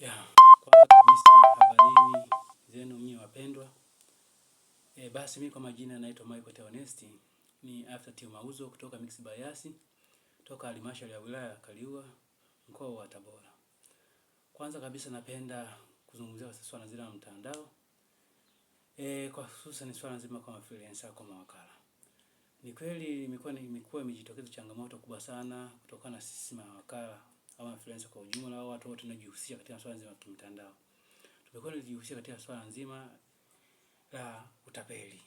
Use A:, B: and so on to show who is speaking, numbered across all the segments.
A: Ya, kwanza kabisa habarini zenu nyinyi wapendwa. Basi mimi kwa majina naitwa Michael Theonesti, ni after team mauzo kutoka Mixx Bias, toka halmashauri ya wilaya ya Kaliua, mkoa wa Tabora. Kwanza kabisa napenda kuzungumzia swala zima la mtandao. Kwa hususan swala nzima kama freelancer kwa mawakala. Ni kweli imekuwa imejitokeza changamoto kubwa sana kutokana na sisi mawakala au freelancer kwa ujumla au watu wote tunajihusisha katika swala nzima la kimtandao. Tumekuwa tunajihusisha katika swala nzima la utapeli.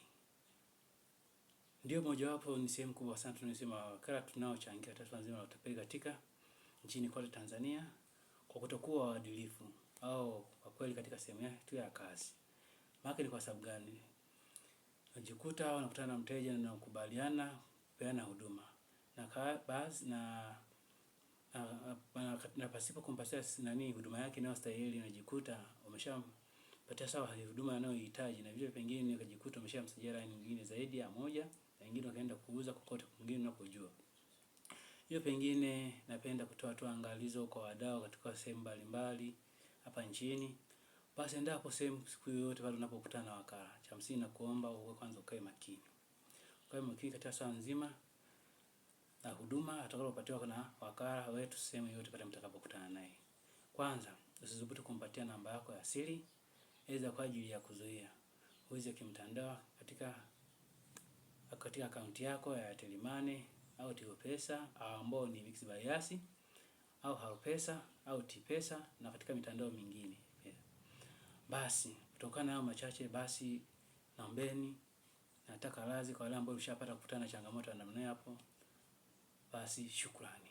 A: Ndio mojawapo ni sehemu kubwa sana tunasema wakala tunaochangia katika swala nzima la utapeli katika nchini kote Tanzania kwa kutokuwa waadilifu au kwa kweli katika sehemu yetu ya kazi. Maana ni kwa sababu gani? Unajikuta unakutana na mteja na kukubaliana kupeana huduma. Na baadhi na pasipo kumpatia huduma yake inayostahili, unajikuta umeshampatia sawa huduma anayohitaji, na vile pengine ukajikuta umeshamsajili line nyingine zaidi ya moja, na wengine wakaenda kuuza kokote kwingine unakojua. Hiyo pengine napenda kutoa tu angalizo kwa wadau katika sehemu mbalimbali hapa nchini. Basi endapo siku yoyote pale unapokutana na wakala, cha msingi nakuomba uwe kwanza ukae makini. Ukae makini katika swala nzima na huduma atakayopatiwa na wakala wetu sehemu yoyote pale mtakapokutana naye. Kwanza, usithubutu kumpatia namba yako ya siri, aidha kwa ajili ya kuzuia wizi wa kimtandao katika akaunti yako ya Airtel Money au Tigo Pesa ambao ni Mixx Bias au Halopesa au T-Pesa na katika mitandao mingine. Basi, kutokana na hayo machache, basi naombeni, nataka radhi kwa wale ambao ushapata kukutana na changamoto ya namna hapo. Basi shukrani.